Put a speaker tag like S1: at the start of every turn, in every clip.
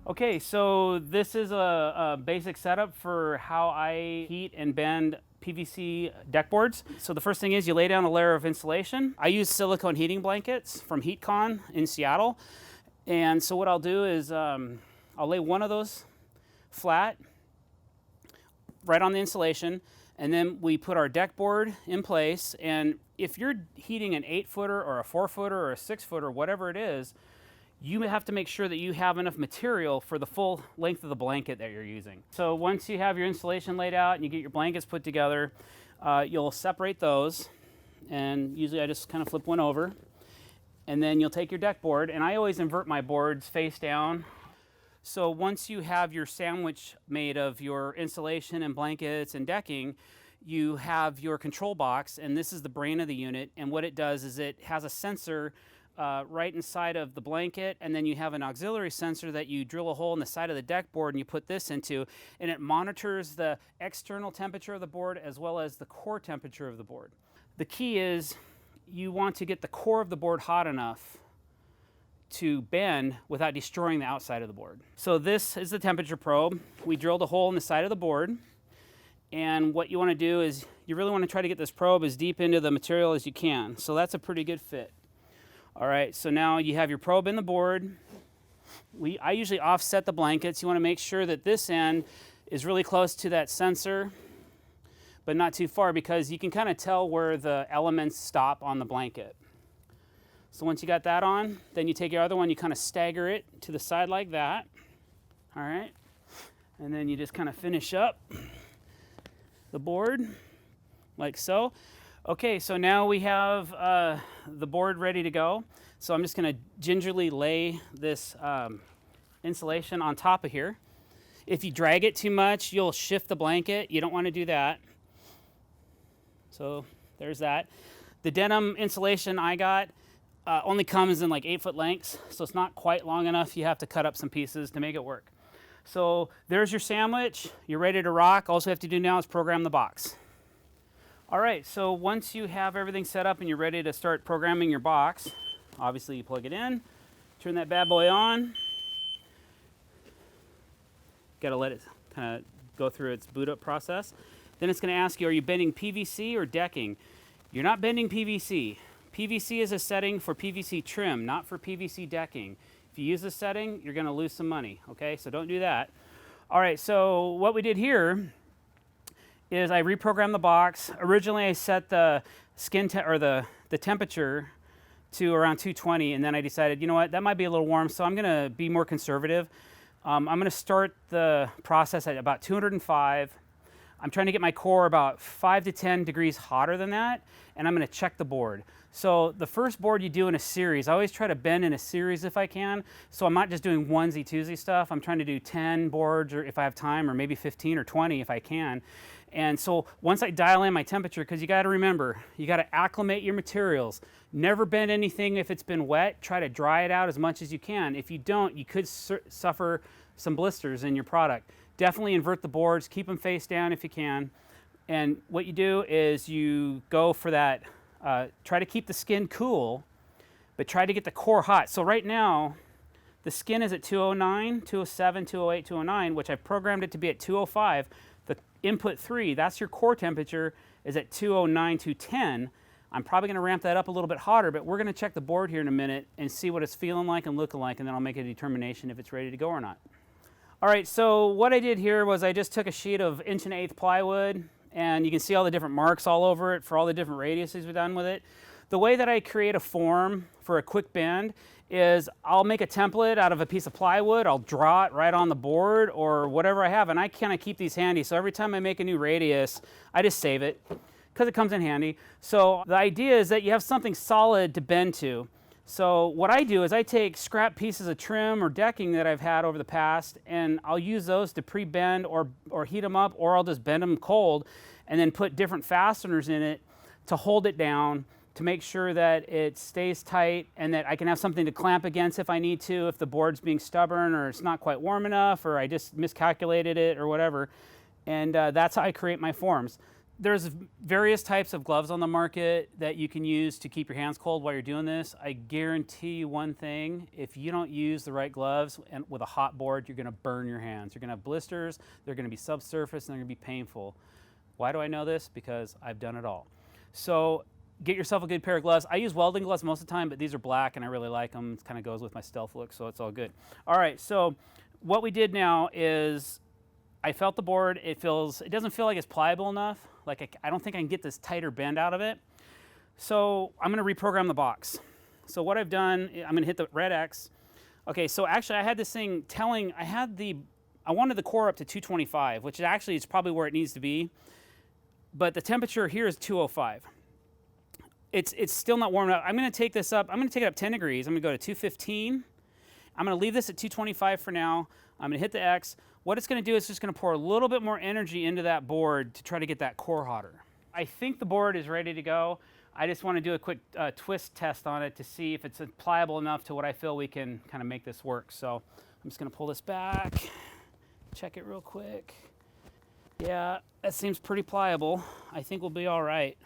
S1: Okay, so this is a basic setup for how I heat and bend PVC deck boards. So the first thing is you lay down a layer of insulation. I use silicone heating blankets from HeatCon in Seattle. And so what I'll do is I'll lay one of those flat right on the insulation, and then we put our deck board in place. And if you're heating an 8-footer or a 4-footer or a 6-footer, whatever it is, you have to make sure that you have enough material for the full length of the blanket that you're using. So once you have your insulation laid out and you get your blankets put together, you'll separate those, and usually I just kind of flip one over, and then you'll take your deck board, and I always invert my boards face down. So once you have your sandwich made of your insulation and blankets and decking, you have your control box, and this is the brain of the unit, and what it does is it has a sensor right inside of the blanket, and then you have an auxiliary sensor that you drill a hole in the side of the deck board and you put this into, and it monitors the external temperature of the board as well as the core temperature of the board. The key is you want to get the core of the board hot enough to bend without destroying the outside of the board. So this is the temperature probe. We drilled a hole in the side of the board, and what you want to do is you really want to try to get this probe as deep into the material as you can. So that's a pretty good fit. All right, so now you have your probe in the board. I usually offset the blankets. You want to make sure that this end is really close to that sensor, but not too far, because you can kind of tell where the elements stop on the blanket. So once you got that on, then you take your other one, you kind of stagger it to the side like that. All right, and then you just kind of finish up the board like so. Okay, so now we have the board ready to go. So I'm just going to gingerly lay this insulation on top of here. If you drag it too much, you'll shift the blanket. You don't want to do that. So there's that. The denim insulation I got only comes in like 8-foot lengths, so it's not quite long enough. You have to cut up some pieces to make it work. So there's your sandwich. You're ready to rock. All you have to do now is program the box. All right, so once you have everything set up and you're ready to start programming your box, obviously you plug it in, turn that bad boy on. Got to let it kind of go through its boot up process. Then it's going to ask you, are you bending PVC or decking? You're not bending PVC. PVC is a setting for PVC trim, not for PVC decking. If you use this setting, you're going to lose some money, okay? So don't do that. All right, so what we did here is I reprogrammed the box. Originally I set the the temperature to around 220, and then I decided, you know what, that might be a little warm, so I'm gonna be more conservative. I'm gonna start the process at about 205. I'm trying to get my core about 5 to 10 degrees hotter than that, and I'm gonna check the board. So the first board you do in a series, I always try to bend in a series if I can, so I'm not just doing onesie twosie stuff. I'm trying to do 10 boards, or if I have time, or maybe 15 or 20 if I can. And so once I dial in my temperature, because you got to remember, you got to acclimate your materials. Never bend anything if it's been wet. Try to dry it out as much as you can. If you don't, you could suffer some blisters in your product. Definitely invert the boards. Keep them face down if you can. And what you do is you go for that, try to keep the skin cool, but try to get the core hot. So right now, the skin is at 209, 207, 208, 209, which I've programmed it to be at 205. The input 3, that's your core temperature, is at 209, 210. I'm probably going to ramp that up a little bit hotter, but we're going to check the board here in a minute and see what it's feeling like and looking like, and then I'll make a determination if it's ready to go or not. All right, so what I did here was I just took a sheet of 1 1/8" plywood, and you can see all the different marks all over it for all the different radiuses we've done with it. The way that I create a form for a quick bend is I'll make a template out of a piece of plywood. I'll draw it right on the board or whatever I have, and I kind of keep these handy. So every time I make a new radius, I just save it because it comes in handy. So the idea is that you have something solid to bend to. So what I do is I take scrap pieces of trim or decking that I've had over the past, and I'll use those to pre-bend or heat them up, or I'll just bend them cold and then put different fasteners in it to hold it down, to make sure that it stays tight and that I can have something to clamp against if I need to, if the board's being stubborn or it's not quite warm enough or I just miscalculated it or whatever. And that's how I create my forms. There's various types of gloves on the market that you can use to keep your hands cold while you're doing this. I guarantee you one thing, if you don't use the right gloves and with a hot board, you're gonna burn your hands. You're gonna have blisters, they're gonna be subsurface, and they're gonna be painful. Why do I know this? Because I've done it all. So get yourself a good pair of gloves. I use welding gloves most of the time, but these are black and I really like them. It kind of goes with my stealth look, so it's all good. All right, so what we did now is I felt the board. It doesn't feel like it's pliable enough. Like I don't think I can get this tighter bend out of it. So I'm gonna reprogram the box. So what I've done, I'm gonna hit the red X. Okay, so actually I had this thing telling, I wanted the core up to 225, which actually is probably where it needs to be. But the temperature here is 205. It's still not warm enough. I'm gonna take this up, I'm gonna take it up 10 degrees. I'm gonna go to 215. I'm gonna leave this at 225 for now. I'm gonna hit the X. What it's gonna do is just gonna pour a little bit more energy into that board to try to get that core hotter. I think the board is ready to go. I just wanna do a quick twist test on it to see if it's pliable enough to what I feel we can kind of make this work. So I'm just gonna pull this back, check it real quick. Yeah, that seems pretty pliable. I think we'll be all right.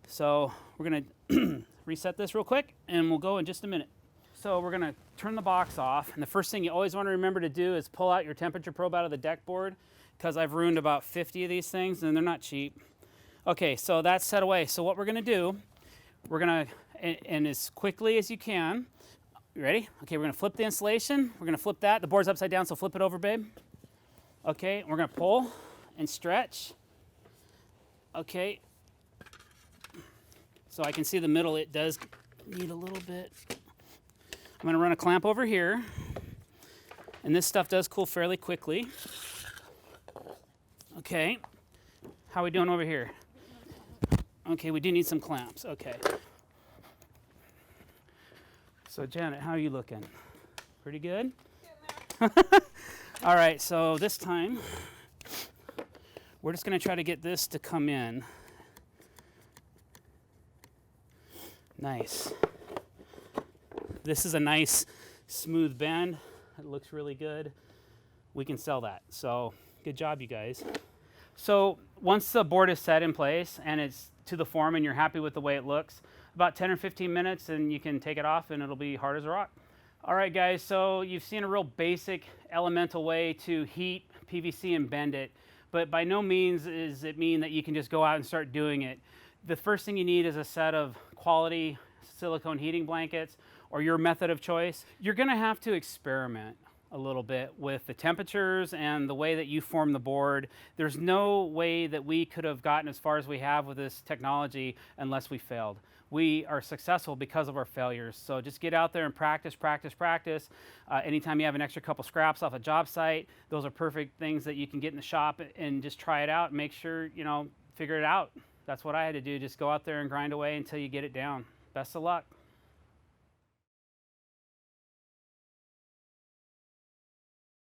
S1: So we're gonna reset this real quick and we'll go in just a minute. So we're gonna turn the box off, and the first thing you always wanna remember to do is pull out your temperature probe out of the deck board, because I've ruined about 50 of these things and they're not cheap. Okay, so that's set away. So what we're gonna do, we're gonna, and as quickly as you can, you ready? Okay, we're gonna flip the insulation, we're gonna flip that, the board's upside down, so flip it over, babe. Okay, we're gonna pull and stretch. Okay, so I can see the middle, it does need a little bit. I'm gonna run a clamp over here, and this stuff does cool fairly quickly. Okay, how are we doing over here? Okay, we do need some clamps, okay. So Janet, how are you looking? Pretty good? All right, so this time, we're just gonna try to get this to come in. Nice. This is a nice smooth bend. It looks really good. We can sell that. So good job, you guys. So once the board is set in place and it's to the form and you're happy with the way it looks, about 10 or 15 minutes and you can take it off and it'll be hard as a rock. All right, guys, so you've seen a real basic elemental way to heat PVC and bend it, but by no means does it mean that you can just go out and start doing it. The first thing you need is a set of quality silicone heating blankets or your method of choice. You're gonna have to experiment a little bit with the temperatures and the way that you form the board. There's no way that we could have gotten as far as we have with this technology unless we failed. We are successful because of our failures. So just get out there and practice, practice, practice. Anytime you have an extra couple scraps off a job site, those are perfect things that you can get in the shop and just try it out and make sure, you know, figure it out. That's what I had to do. Just go out there and grind away until you get it down. Best of luck.